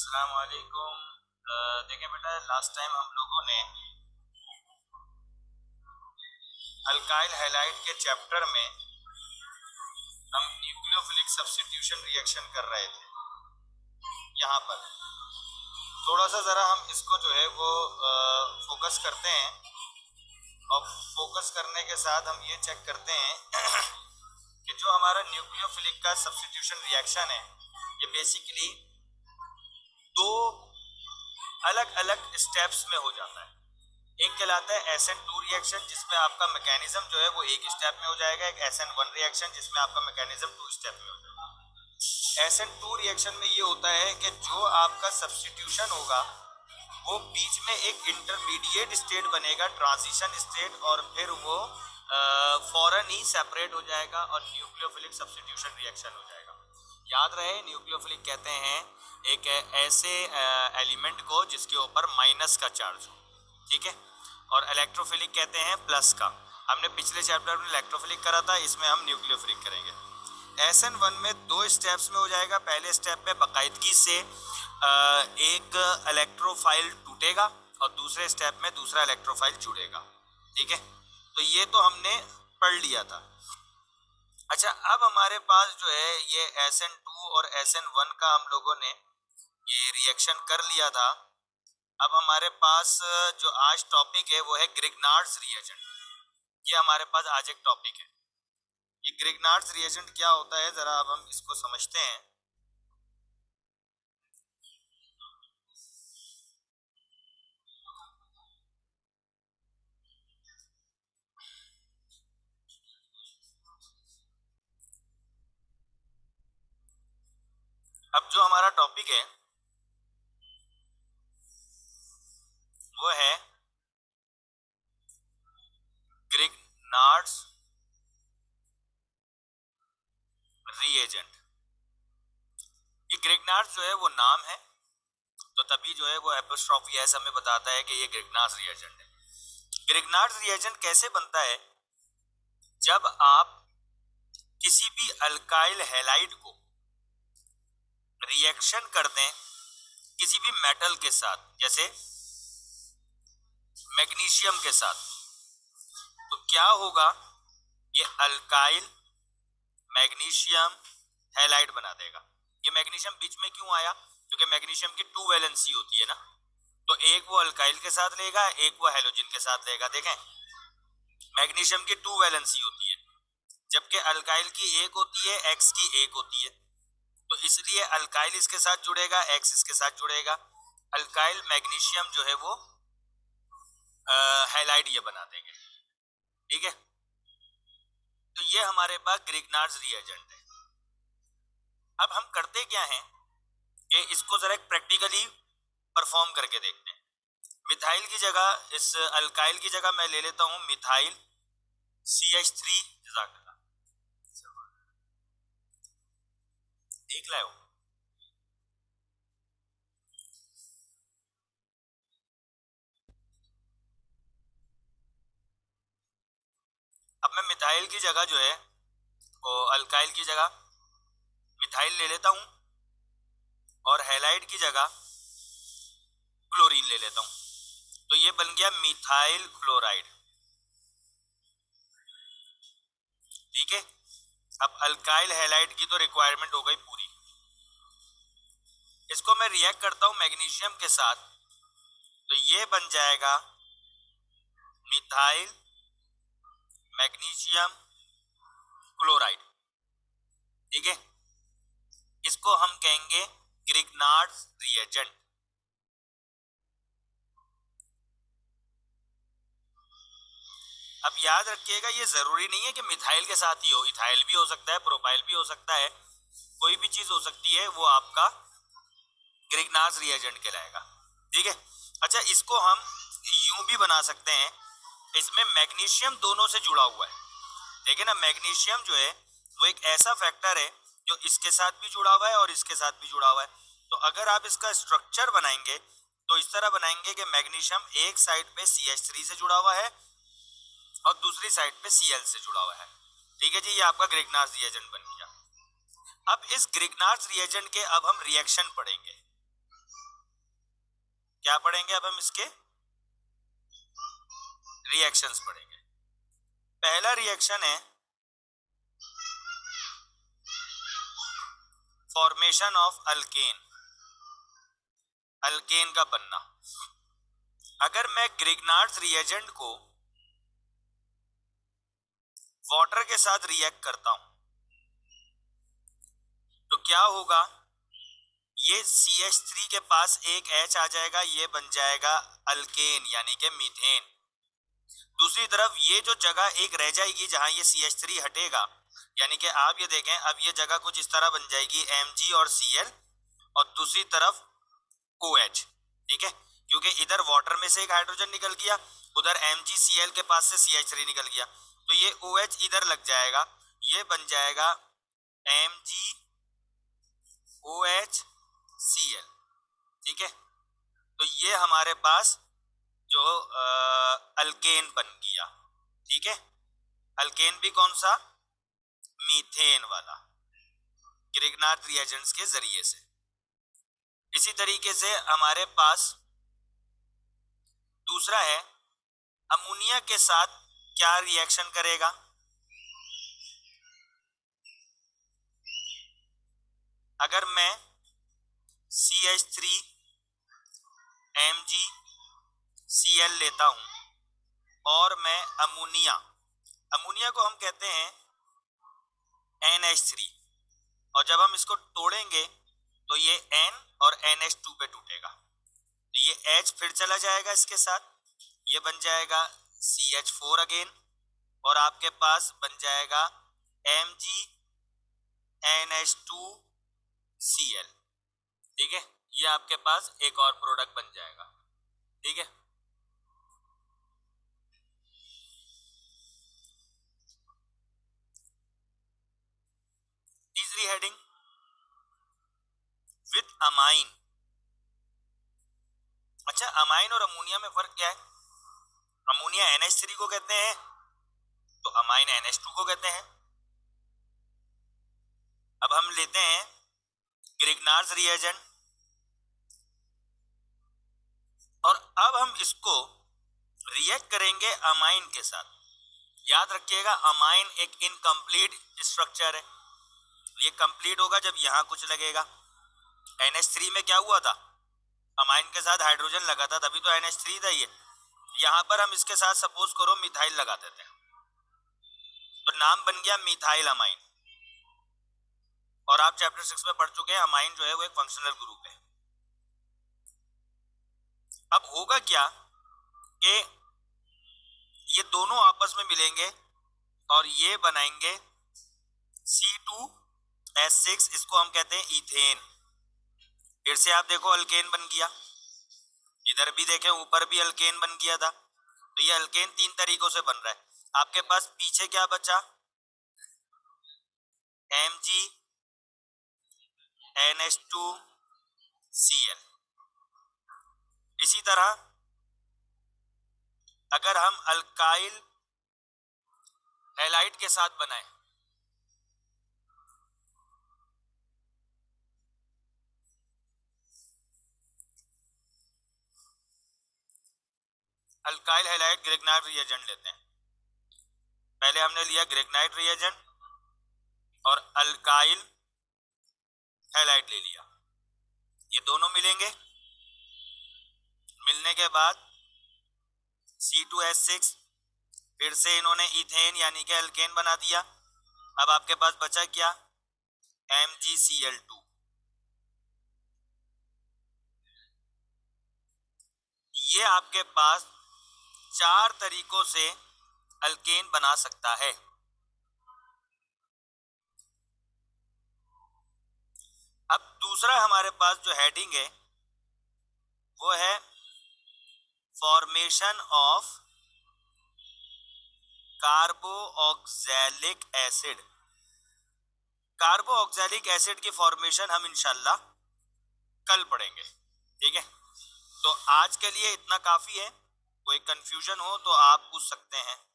अस्सलाम वालेकुम। देखें बेटा, लास्ट टाइम हम लोगों ने अल्काइल हैलाइड के चैप्टर में हम न्यूक्लियोफिलिक सब्स्टिट्यूशन रिएक्शन कर रहे थे। यहाँ पर थोड़ा सा ज़रा हम इसको जो है वो फोकस करते हैं, और फोकस करने के साथ हम ये चेक करते हैं कि जो हमारा न्यूक्लियोफिलिक का सब्स्टिट्यूशन रिएक्शन है ये बेसिकली दो अलग अलग स्टेप्स में हो जाता है। एक कहलाता है SN2 रिएक्शन, जिसमें आपका मैकेनिज्म जो है वो एक स्टेप में हो जाएगा। एक SN1 रिएक्शन जिसमें आपका मैकेनिज्म 2 स्टेप में हो जाएगा। SN2 रिएक्शन में ये होता है कि जो आपका सब्स्टिट्यूशन होगा वो बीच में एक इंटरमीडिएट स्टेट बनेगा, ट्रांजिशन स्टेट, और फिर वो फौरन ही सेपरेट हो जाएगा और न्यूक्लियोफिलिक सब्स्टिट्यूशन रिएक्शन हो जाएगा। याद रहे, न्यूक्लियोफिलिक कहते हैं एक ऐसे एलिमेंट को जिसके ऊपर माइनस का चार्ज हो, ठीक है, और इलेक्ट्रोफिलिक कहते हैं प्लस का। हमने पिछले चैप्टर में इलेक्ट्रोफिलिक करा था, इसमें हम न्यूक्लियोफिलिक करेंगे। SN1 में दो स्टेप्स में हो जाएगा। पहले स्टेप में बाकायदगी से एक इलेक्ट्रोफाइल टूटेगा और दूसरे स्टेप में दूसरा इलेक्ट्रोफाइल जुड़ेगा, ठीक है। तो ये तो हमने पढ़ लिया था। अच्छा, अब हमारे पास जो है ये SN2 और SN1 का हम लोगों ने ये रिएक्शन कर लिया था। अब हमारे पास जो आज टॉपिक है वो है ग्रिग्नार्ड्स रिएजेंट। ये हमारे पास आज एक टॉपिक है। ये ग्रिग्नार्ड्स रिएजेंट क्या होता है, जरा अब हम इसको समझते हैं। अब जो हमारा टॉपिक है वो है ग्रिग्नार्ड्स रिएजेंट। ये ग्रिग्नार्ड्स जो है वो नाम है, तो तभी जो है वो एपोस्ट्रोफी एस हमें बताता है कि ये ग्रिग्नार्ड्स रिएजेंट है। ग्रिग्नार्ड्स रिएजेंट कैसे बनता है? जब आप किसी भी अल्काइल हैलाइड को रिएक्शन कर दें किसी भी मेटल के साथ, जैसे मैग्नीशियम के साथ, तो क्या होगा? ये अल्काइल मैग्नीशियम हैलाइड बना देगा। ये मैग्नीशियम बीच में क्यों आया? क्योंकि मैग्नीशियम की 2 वैलेंसी होती है ना, तो एक वो अल्काइल के साथ लेगा, एक वो हैलोजन के साथ लेगा। देखें, मैग्नीशियम की 2 वैलेंसी होती है, जबकि अल्काइल की एक होती है, एक्स की एक होती है। तो इसलिए अल्काइल इसके साथ जुड़ेगा, एक्स इसके साथ जुड़ेगा। अल्काइल मैग्नीशियम जो है वो हैलाइड ये बना देंगे, ठीक है। तो ये हमारे पास ग्रिग्नार्ड्स रिएजेंट है। अब हम करते क्या हैं कि इसको जरा प्रैक्टिकली परफॉर्म करके देखते हैं। मिथाइल की जगह, इस अल्काइल की जगह मैं ले लेता हूं मिथाइल CH3। जज़ाकल्लाह, देख लाओ। अब मैं मिथाइल की जगह जो है वो अल्काइल की जगह मिथाइल ले लेता हूं, और हैलाइड की जगह क्लोरीन ले लेता हूं। तो ये बन गया मिथाइल क्लोराइड, ठीक है। अब अल्काइल हैलाइड की तो रिक्वायरमेंट हो गई पूरी। इसको मैं रिएक्ट करता हूं मैग्नीशियम के साथ, तो ये बन जाएगा मिथाइल मैग्नीशियम क्लोराइड, ठीक है। इसको हम कहेंगे ग्रिग्नार्ड्स रिएजेंट। अब याद रखिएगा, ये जरूरी नहीं है कि मिथाइल के साथ ही हो, इथाइल भी हो सकता है, प्रोपाइल भी हो सकता है, कोई भी चीज हो सकती है, वो आपका ग्रिग्नार्ड्स रिएजेंट कहलाएगा, ठीक है। अच्छा, इसको हम यूं भी बना सकते हैं, इसमें मैग्नीशियम दोनों से जुड़ा हुआ है, ठीक है ना। मैग्नीशियम जो है वो एक ऐसा फैक्टर है जो इसके साथ भी जुड़ा हुआ है और इसके साथ भी जुड़ा हुआ है। तो अगर आप इसका स्ट्रक्चर बनाएंगे तो इस तरह बनाएंगे कि मैग्नीशियम एक साइड पे CH3 से जुड़ा हुआ है और दूसरी साइड पे Cl से जुड़ा हुआ है, ठीक है जी। ये आपका ग्रिग्नार्ड्स रिएजेंट बन गया। अब इस ग्रिग्नार्ड्स रिएजेंट के अब हम रिएक्शन पढ़ेंगे। क्या पढ़ेंगे अब हम इसके रिएक्शंस पढ़ेंगे। पहला रिएक्शन है फॉर्मेशन ऑफ अल्केन, अल्केन का बनना। अगर मैं ग्रिग्नार्ड्स रिएजेंट को वाटर के साथ रिएक्ट करता हूं तो क्या होगा, ये CH3 के पास एक H आ जाएगा, ये बन जाएगा अल्केन यानी कि मीथेन। दूसरी तरफ ये जो जगह एक रह जाएगी जहां ये CH3 हटेगा, यानी कि आप ये देखें अब ये जगह कुछ इस तरह बन जाएगी Mg और Cl और दूसरी तरफ OH, ठीक है, क्योंकि इधर वाटर में से एक हाइड्रोजन निकल गया, उधर MgCl के पास से CH3 निकल गया, तो ये OH इधर लग जाएगा, ये बन जाएगा MgOHCl, ठीक है। तो ये हमारे पास जो अल्केन बन गया, ठीक है। अल्केन भी कौन सा, मीथेन वाला, ग्रिग्नार्ड रिएजेंट्स के जरिए से। इसी तरीके से हमारे पास दूसरा है अमोनिया के साथ क्या रिएक्शन करेगा। अगर मैं CH3 MgCl लेता हूं और मैं अमोनिया, अमोनिया को हम कहते हैं NH3, और जब हम इसको तोड़ेंगे तो ये N और NH2 पे टूटेगा, तो ये H फिर चला जाएगा इसके साथ, ये बन जाएगा CH4 अगेन, और आपके पास बन जाएगा MgNH2Cl, ठीक है। ये आपके पास एक और प्रोडक्ट बन जाएगा, ठीक है। तीसरी हेडिंग विथ अमाइन। अच्छा, अमाइन और अमोनिया में फर्क क्या है? अमोनिया NH3 को कहते हैं तो अमाइन NH2 को कहते हैं। अब हम लेते हैं ग्रिग्नार्ड्स रिएजेंट और अब हम इसको रिएक्ट करेंगे अमाइन के साथ। याद रखिएगा अमाइन एक इनकम्प्लीट स्ट्रक्चर है, ये कंप्लीट होगा जब यहां कुछ लगेगा। NH3 में क्या हुआ था, अमाइन के साथ हाइड्रोजन लगा था, तभी तो NH3 था ये। यहां पर हम इसके साथ सपोज करो मिथाइल लगा देते हैं, तो नाम बन गया मिथाइल अमाइन। और आप चैप्टर 6 में पढ़ चुके हैं अमाइन जो है वो एक फंक्शनल ग्रुप है। अब होगा क्या कि ये दोनों आपस में मिलेंगे और ये बनाएंगे C2H6, इसको हम कहते हैं इथेन। फिर से आप देखो अल्केन बन गया, इधर भी देखें ऊपर भी अल्केन बन गया था, तो ये अल्केन तीन तरीकों से बन रहा है। आपके पास पीछे क्या बचा, MgNH2Cl। इसी तरह अगर हम अल्काइल हैलाइड के साथ बनाएं, अल्काइल हैलाइड ग्रिग्नार्ड रिएजेंट लेते हैं। पहले हमने लिया ग्रिग्नाइट रिएजेंट और अल्काइल हैलाइड ले लिया, ये दोनों मिलेंगे, मिलने के बाद C2H6, फिर से इन्होंने इथेन यानी कि अल्केन बना दिया। अब आपके पास बचा क्या, MgCl2। ये आपके पास चार तरीकों से अल्केन बना सकता है। अब दूसरा हमारे पास जो हेडिंग है वो है फॉर्मेशन ऑफ कार्बोऑक्सैलिक एसिड। कार्बोऑक्सैलिक एसिड की फॉर्मेशन हम इंशाल्लाह कल पढ़ेंगे, ठीक है। तो आज के लिए इतना काफी है, कोई कंफ्यूजन हो तो आप पूछ सकते हैं।